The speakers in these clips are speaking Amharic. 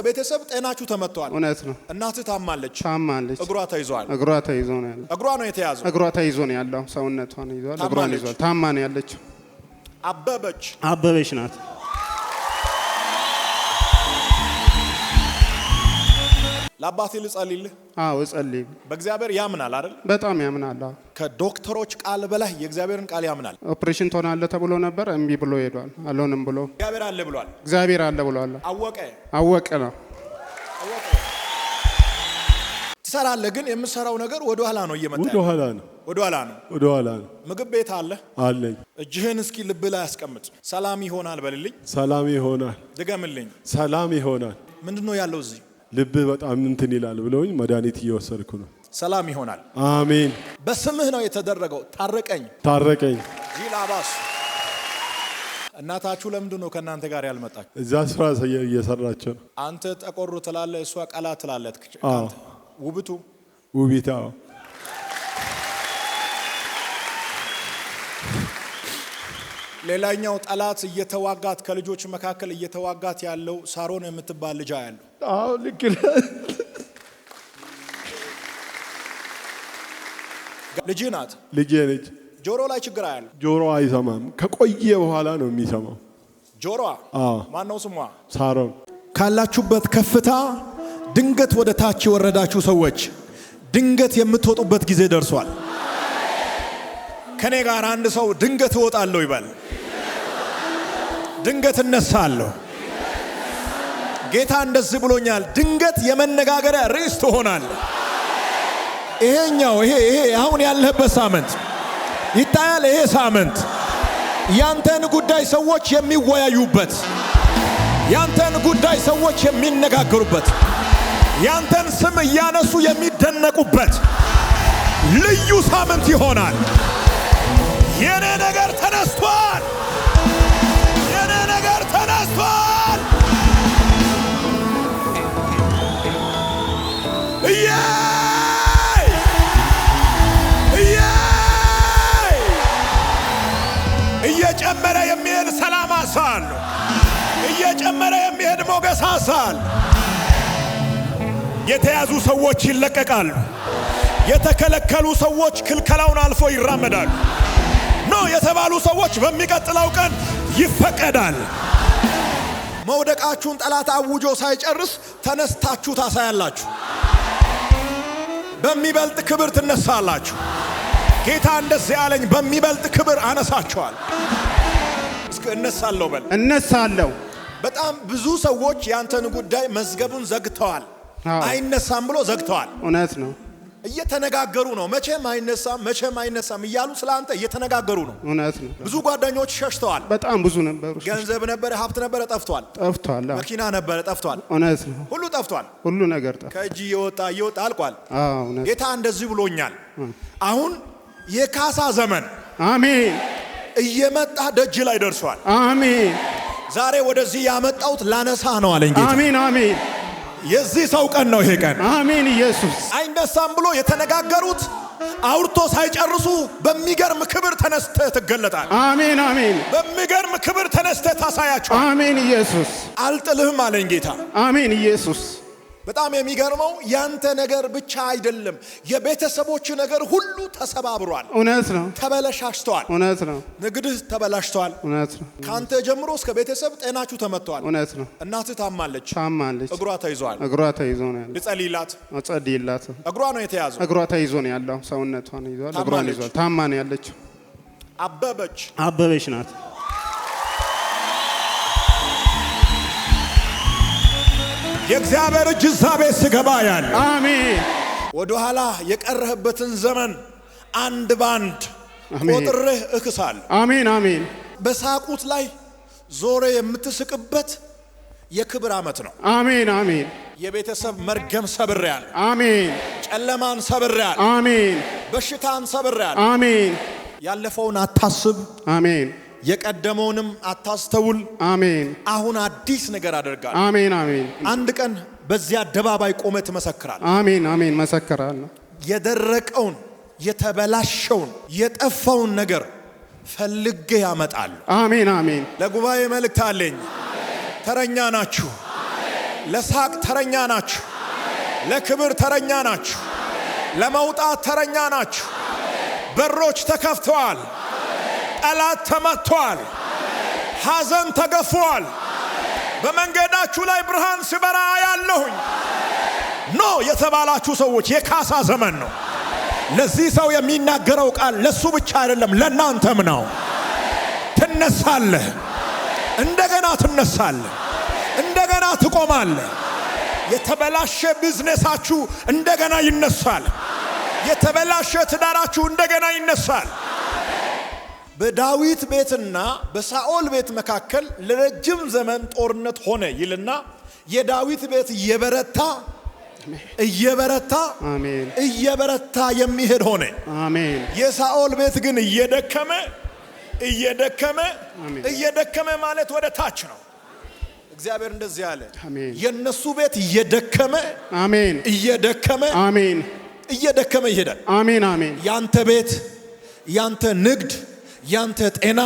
ቤተሰብ ጤናችሁ ተመቷል። እውነት ነው። እናትህ ታማለች። እግሯ ተይዟል። ነው ያለው። እግሯ ነው የተያዘው። እግሯ ተይዞ ነው ያለው። ሰውነቷን ይዟል። እግሯን ይዟል። ታማ ነው ያለችው። አበበች ናት። ለአባቴ ልጸልይልህ? አዎ ጸልይ። በእግዚአብሔር ያምናል አይደል? በጣም ያምናል። ከዶክተሮች ቃል በላይ የእግዚአብሔርን ቃል ያምናል። ኦፕሬሽን ትሆናለህ ተብሎ ነበር፣ እምቢ ብሎ ሄዷል። አልሆንም ብሎ እግዚአብሔር አለ ብሏል። እግዚአብሔር አለ ብሏል። አወቀ ነው። ትሰራለህ፣ ግን የምትሰራው ነገር ወደ ኋላ ነው እየመጣ ወደ ኋላ ነው። ምግብ ቤት አለኝ። እጅህን እስኪ ልብ ላይ አስቀምጥ። ሰላም ይሆናል በልልኝ። ሰላም ይሆናል። ድገምልኝ። ሰላም ይሆናል። ምንድነው ያለው እዚህ? ልብ በጣም እንትን ይላል ብለውኝ መድኃኒት እየወሰድኩ ነው። ሰላም ይሆናል። አሜን። በስምህ ነው የተደረገው። ታረቀኝ። ጂላባስ እናታችሁ ለምንድን ነው ከእናንተ ጋር ያልመጣችሁ? እዛ ስራ እየሰራቸው ነው። አንተ ጠቆር ትላለህ፣ እሷ ቀላ ትላለች። ውቢታ ሌላኛው ጠላት እየተዋጋት ከልጆች መካከል እየተዋጋት ያለው ሳሮን የምትባል ልጅ ያለው። አዎ ልክ ነህ። ልጅ ናት። ልጄ ነች። ጆሮ ላይ ችግር ያለው። ጆሮ አይሰማም። ከቆየ በኋላ ነው የሚሰማው። ጆሮዋ ማን ነው ስሟ? ሳሮን። ካላችሁበት ከፍታ ድንገት ወደ ታች የወረዳችሁ ሰዎች ድንገት የምትወጡበት ጊዜ ደርሷል። ከኔ ጋር አንድ ሰው ድንገት እወጣለሁ ይበል። ድንገት እነሳለሁ። ጌታ እንደዚህ ብሎኛል። ድንገት የመነጋገሪያ ርዕስ ትሆናለህ። ይሄ አሁን ያለህበት ሳምንት ይታያል። ይሄ ሳምንት ያንተን ጉዳይ ሰዎች የሚወያዩበት፣ ያንተን ጉዳይ ሰዎች የሚነጋገሩበት፣ ያንተን ስም እያነሱ የሚደነቁበት ልዩ ሳምንት ይሆናል። የኔ ነገር ተነስቷል። የኔ ነገር ተነስቷል። እየጨመረ የሚሄድ ሰላም አሳል፣ እየጨመረ የሚሄድ ሞገስ አሳል። የተያዙ ሰዎች ይለቀቃሉ። የተከለከሉ ሰዎች ክልከላውን አልፎ ይራመዳሉ። ኖ የተባሉ ሰዎች በሚቀጥለው ቀን ይፈቀዳል። መውደቃችሁን ጠላት አውጆ ሳይጨርስ ተነስታችሁ ታሳያላችሁ። በሚበልጥ ክብር ትነሳላችሁ። ጌታ እንደዚህ ያለኝ በሚበልጥ ክብር አነሳችኋል። እስከ እነሳለሁ በል። እነሳለሁ። በጣም ብዙ ሰዎች ያንተን ጉዳይ መዝገቡን ዘግተዋል። አይነሳም ብሎ ዘግተዋል። እውነት ነው። እየተነጋገሩ ነው። መቼም አይነሳም እያሉ ስላንተ እየተነጋገሩ ነው። እውነት ነው። ብዙ ጓደኞች ሸሽተዋል። በጣም ብዙ ነበሩ። ገንዘብ ነበረ፣ ሀብት ነበረ፣ ጠፍቷል። መኪና ነበረ፣ ጠፍቷል። እውነት ነው። ሁሉ ጠፍቷል። ሁሉ ነገር ጠፍቷል። ከእጅ እየወጣ አልቋል። እውነት። ጌታ እንደዚህ ብሎኛል። አሁን የካሳ ዘመን አሜን እየመጣ ደጅ ላይ ደርሷል። አሜን። ዛሬ ወደዚህ ያመጣሁት ላነሳ ነው አለኝ ጌታ። አሜን። የዚህ ሰው ቀን ነው ይሄ ቀን። አሜን። ኢየሱስ አይነሳም ብሎ የተነጋገሩት አውርቶ ሳይጨርሱ በሚገርም ክብር ተነስተህ ትገለጣል። አሜን። በሚገርም ክብር ተነስተህ ታሳያቸው። አሜን። ኢየሱስ አልጥልህም አለኝ ጌታ። አሜን። ኢየሱስ በጣም የሚገርመው ያንተ ነገር ብቻ አይደለም፣ የቤተሰቦች ነገር ሁሉ ተሰባብሯል። እውነት ነው። ተበላሽቷል። እውነት ነው። ንግድህ ተበላሽቷል። እውነት ነው። ካንተ ጀምሮ እስከ ቤተሰብ ጤናችሁ ተመቷል። እውነት ነው። እናትህ ታማለች። እግሯ ተይዞ ነው ያለው። ልጸልይላት? እግሯ ነው የተያዘው። እግሯ ተይዞ ነው ያለው። ሰውነቷን ይዟል። እግሯን ይዟል። ታማ ነው ያለችው። አበበች ናት። የእግዚአብሔር እጅ እዛ ቤት ስገባ ያለ። አሜን። ወደ ኋላ የቀረህበትን ዘመን አንድ ባንድ ቆጥሬህ እክሳለሁ። አሜን። በሳቁት ላይ ዞረ የምትስቅበት የክብር ዓመት ነው። አሜን። የቤተሰብ መርገም ሰብሬያለሁ። አሜን። ጨለማን ሰብሬያለሁ። አሜን። በሽታን ሰብሬያለሁ። አሜን። ያለፈውን አታስብ። አሜን። የቀደመውንም አታስተውል። አሜን። አሁን አዲስ ነገር አደርጋለሁ። አሜን። አንድ ቀን በዚህ አደባባይ ቆመህ ትመሰክራለህ። አሜን። መሰክራለሁ። የደረቀውን፣ የተበላሸውን፣ የጠፋውን ነገር ፈልጌ ያመጣሉ። አሜን። ለጉባኤ መልእክት አለኝ። ተረኛ ናችሁ። ለሳቅ ተረኛ ናችሁ። ለክብር ተረኛ ናችሁ። ለመውጣት ተረኛ ናችሁ። በሮች ተከፍተዋል። ጠላት ተመቷል። ሐዘን ተገፏል። በመንገዳችሁ ላይ ብርሃን ሲበራ ያለሁኝ ኖ የተባላችሁ ሰዎች የካሳ ዘመን ነው። ለዚህ ሰው የሚናገረው ቃል ለሱ ብቻ አይደለም ለናንተም ነው። ትነሳለህ፣ እንደገና ትነሳለህ፣ እንደገና ትቆማለህ። የተበላሸ ቢዝነሳችሁ እንደገና ይነሳል። የተበላሸ ትዳራችሁ እንደገና ይነሳል። በዳዊት ቤትና በሳኦል ቤት መካከል ለረጅም ዘመን ጦርነት ሆነ ይልና የዳዊት ቤት እየበረታ የሚሄድ ሆነ። አሜን። የሳኦል ቤት ግን እየደከመ ማለት ወደ ታች ነው። እግዚአብሔር እንደዚህ ያለ የነሱ ቤት እየደከመ ይሄዳል። አሜን አሜን። ያንተ ቤት፣ ያንተ ንግድ፣ ያንተ ጤና፣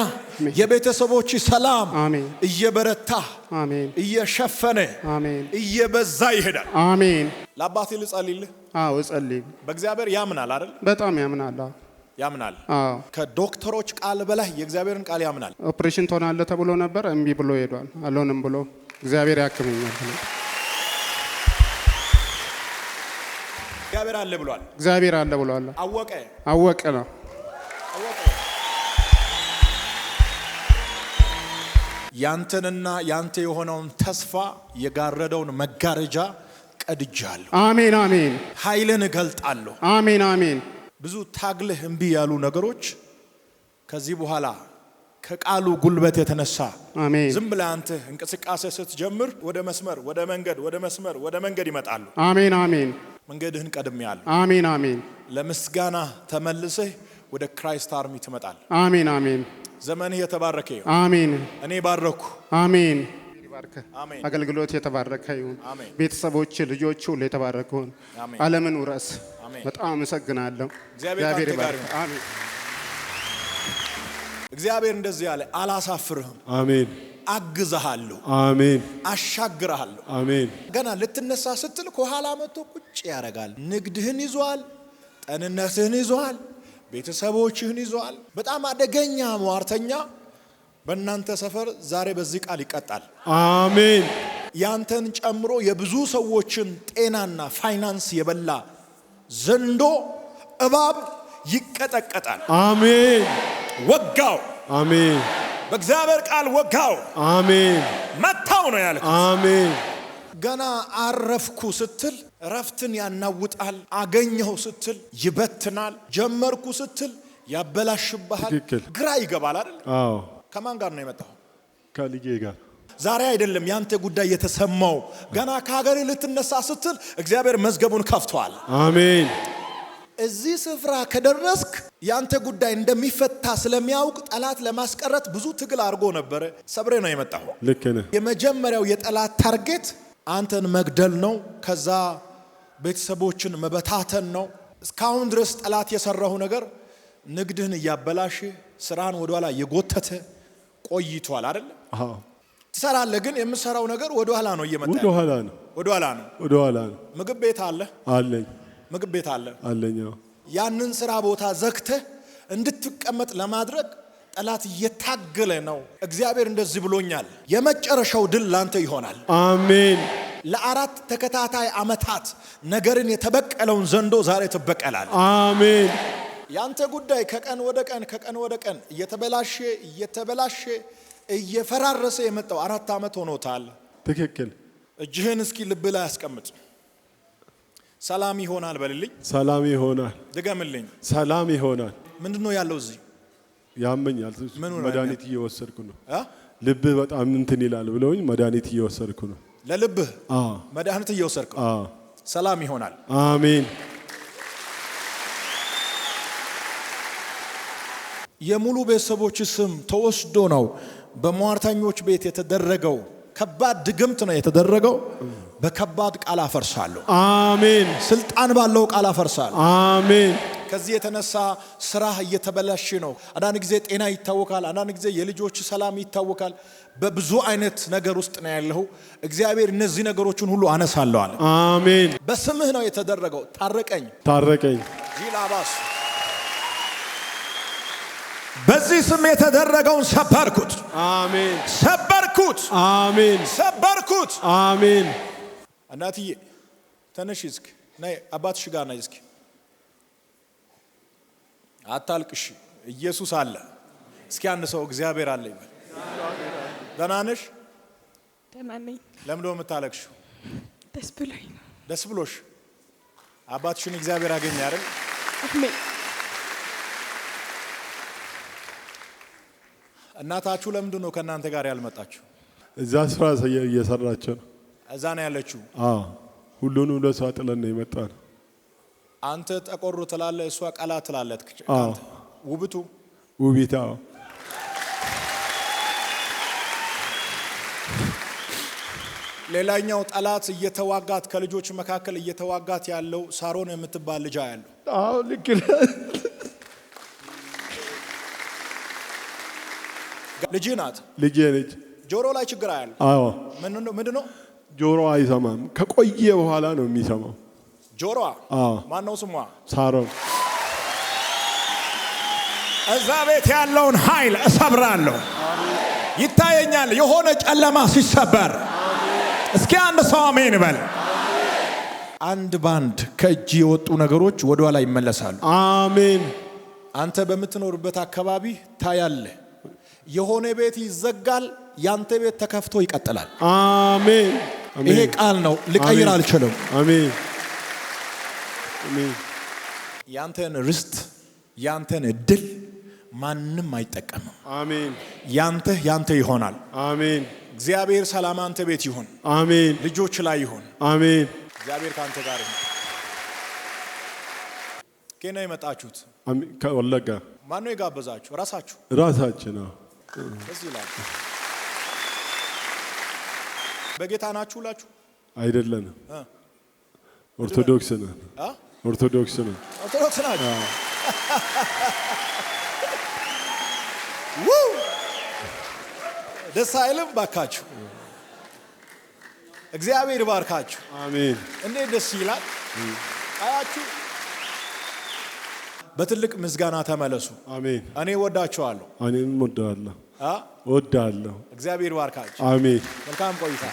የቤተሰቦች ሰላም እየበረታ እየሸፈነ እየበዛ ይሄዳል። አሜን። ለአባቴ ልጸልይልህ? አዎ ጸልይ። በእግዚአብሔር ያምናል አይደል? በጣም ያምናል። ያምናል። ከዶክተሮች ቃል በላይ የእግዚአብሔርን ቃል ያምናል። ኦፕሬሽን ትሆናለህ ተብሎ ነበር፣ እምቢ ብሎ ሄዷል። አልሆንም ብሎ እግዚአብሔር ያክመኛል። እግዚአብሔር አለ ብሏል። እግዚአብሔር አለ ብሏል። አወቀ ነው። ያንተንና ያንተ የሆነውን ተስፋ የጋረደውን መጋረጃ ቀድጃለሁ። አሜን አሜን። ኃይልን እገልጣለሁ። አሜን አሜን። ብዙ ታግለህ እምቢ ያሉ ነገሮች ከዚህ በኋላ ከቃሉ ጉልበት የተነሳ ዝም ብለህ አንተ እንቅስቃሴ ስትጀምር ወደ መንገድ ይመጣሉ። አሜን አሜን። መንገድህን ቀድሜያለሁ። አሜን አሜን። ለምስጋና ተመልሰህ ወደ ክራይስት አርሚ ትመጣለህ። አሜን አሜን። ዘመንህ የተባረከ ይሁን። አሜን። እኔ ባረኩ። አሜን። አገልግሎት የተባረከ ይሁን። ቤተሰቦች፣ ልጆች ሁሉ የተባረኩ ይሁን። ዓለምን ውረስ። በጣም አመሰግናለሁ። እግዚአብሔር ይባርክ። አሜን። እግዚአብሔር እንደዚህ ያለ አላሳፍርህም። አሜን። አግዝሃለሁ። አሜን። አሻግርሃለሁ። አሜን። ገና ልትነሳ ስትል ከኋላ መጥቶ ቁጭ ያደርጋል። ንግድህን ይዟል፣ ጤንነትህን ይዟል፣ ቤተሰቦችህን ይዟል። በጣም አደገኛ ሟርተኛ በእናንተ ሰፈር ዛሬ በዚህ ቃል ይቀጣል። አሜን። ያንተን ጨምሮ የብዙ ሰዎችን ጤናና ፋይናንስ የበላ ዘንዶ እባብ ይቀጠቀጣል። አሜን። ወጋው። አሜን። በእግዚአብሔር ቃል ወጋው። አሜን። መታው ነው ያለ። አሜን። ገና አረፍኩ ስትል ረፍትን ያናውጣል። አገኘሁ ስትል ይበትናል። ጀመርኩ ስትል ያበላሽብሃል። ግራ ይገባል አይደል? አዎ። ከማን ጋር ነው የመጣው? ከልጄ ጋር። ዛሬ አይደለም ያንተ ጉዳይ የተሰማው። ገና ከሀገር ልትነሳ ስትል እግዚአብሔር መዝገቡን ከፍቷል። አሜን። እዚህ ስፍራ ከደረስክ ያንተ ጉዳይ እንደሚፈታ ስለሚያውቅ ጠላት ለማስቀረት ብዙ ትግል አድርጎ ነበር። ሰብሬ ነው የመጣው። ልክ ነህ። የመጀመሪያው የጠላት ታርጌት አንተን መግደል ነው። ከዛ ቤተሰቦችን መበታተን ነው። እስካሁን ድረስ ጠላት የሰራው ነገር ንግድህን እያበላሽ ስራን ወደ ኋላ የጎተተ ቆይቷል አይደል? አዎ። ትሰራለህ፣ ግን የምሰራው ነገር ወደ ኋላ ነው እየመጣ ወደ ኋላ ነው። ምግብ ቤት አለ አለኝ። ምግብ ቤት አለኝ። ያንን ስራ ቦታ ዘግተህ እንድትቀመጥ ለማድረግ ጠላት እየታገለ ነው። እግዚአብሔር እንደዚህ ብሎኛል፣ የመጨረሻው ድል ላንተ ይሆናል። አሜን። ለ4 ተከታታይ ዓመታት ነገርን የተበቀለውን ዘንዶ ዛሬ ትበቀላል። አሜን። ያንተ ጉዳይ ከቀን ወደ ቀን እየተበላሸ እየፈራረሰ የመጣው 4 ዓመት ሆኖታል። ትክክል። እጅህን እስኪ ልብ ላይ አስቀምጥ። ሰላም ይሆናል በልልኝ። ሰላም ይሆናል። ድገምልኝ። ሰላም ይሆናል። ምንድነው ያለው እዚህ? ያመኛል። መድኃኒት እየወሰድኩ ነው። ልብህ በጣም እንትን ይላል ብለውኝ መድኃኒት እየወሰድኩ ነው። ለልብህ መድኃኒት እየወሰድኩ። ሰላም ይሆናል። አሜን። የሙሉ ቤተሰቦች ስም ተወስዶ ነው በሟርተኞች ቤት የተደረገው ከባድ ድግምት ነው የተደረገው። በከባድ ቃል አፈርሳለሁ። አሜን። ስልጣን ባለው ቃል አፈርሳለሁ። አሜን። ከዚህ የተነሳ ስራህ እየተበላሽ ነው። አንዳንድ ጊዜ ጤና ይታወካል፣ አንዳንድ ጊዜ የልጆች ሰላም ይታወካል። በብዙ አይነት ነገር ውስጥ ነው ያለው። እግዚአብሔር እነዚህ ነገሮችን ሁሉ አነሳለሁ አለ። አሜን። በስምህ ነው የተደረገው። ታረቀኝ ታረቀኝ። ጂላባስ በዚህ ስም የተደረገውን ሰበርኩት። አሜን። ሰበርኩት። አሜን። ሰበርኩት። አሜን። እናትዬ ተነሽ እስኪ ነይ፣ አባትሽ ጋር ነይ እስኪ። አታልቅሽ፣ ኢየሱስ አለ። እስኪ አንድ ሰው እግዚአብሔር አለ ይበል። ደህና ነሽ? ደህና ነኝ። ለምንድን ነው የምታለቅሽው? ደስ ብሎኝ ነው። ደስ ብሎሽ? አባትሽን እግዚአብሔር አገኘ አይደል? አሜን። እናታችሁ ለምንድን ነው ከእናንተ ጋር ያልመጣችሁ? እዛ ስራ እየሰራች ነው። እዛ ነው ያለችው? አዎ። ሁሉንም ለሷ ጥለን ነው የመጣን። አንተ ጠቆር ትላለህ፣ እሷ ቀላ ትላለች። አንተ ውብቱ ውቢታ ሌላኛው ጠላት እየተዋጋት ከልጆች መካከል እየተዋጋት ያለው ሳሮን የምትባል ልጅ ያለው። አዎ ልክ ነህ። ልጅ ናት። ልጄ ነች። ጆሮ ላይ ችግር አያለው። አዎ። ምንድነው? ጆሮ አይሰማም። ከቆየ በኋላ ነው የሚሰማው። ጆሮዋ? አዎ። ማን ነው ስሟ? ሳሮን። እዛ ቤት ያለውን ኃይል እሰብራለሁ። ይታየኛል የሆነ ጨለማ ሲሰበር። እስኪ አንድ ሰው አሜን በል። አንድ ባንድ ከእጅ የወጡ ነገሮች ወደ ኋላ ይመለሳሉ። አሜን። አንተ በምትኖርበት አካባቢ ታያለ። የሆነ ቤት ይዘጋል፣ ያንተ ቤት ተከፍቶ ይቀጥላል። አሜን። ይሄ ቃል ነው፣ ልቀይር አልችልም። አሜን። አሜን። ያንተን ርስት ያንተን እድል ማንም አይጠቀምም። አሜን። ያንተ ይሆናል። አሜን። እግዚአብሔር ሰላም አንተ ቤት ይሁን። አሜን። ልጆች ላይ ይሁን። አሜን። እግዚአብሔር ካንተ ጋር ይሁን። ከኔ የመጣችሁት? ከወለጋ። ማን ነው የጋበዛችሁ? ራሳችሁ? ራሳችን ነው። እዚህ ላይ በጌታ ናችሁ ሁላችሁ? አይደለንም። ኦርቶዶክስ ነን። ኦርቶዶክስ ነን። ኦርቶዶክስ ናችሁ? ደስ አይልም? ባካችሁ እግዚአብሔር ይባርካችሁ። አሜን። እንዴት ደስ ይላል! አያችሁ። በትልቅ ምስጋና ተመለሱ። አሜን። እኔ ወዳችኋለሁ። እኔም ወዳለሁ። እግዚአብሔር ይባርካችሁ። አሜን። መልካም ቆይታ።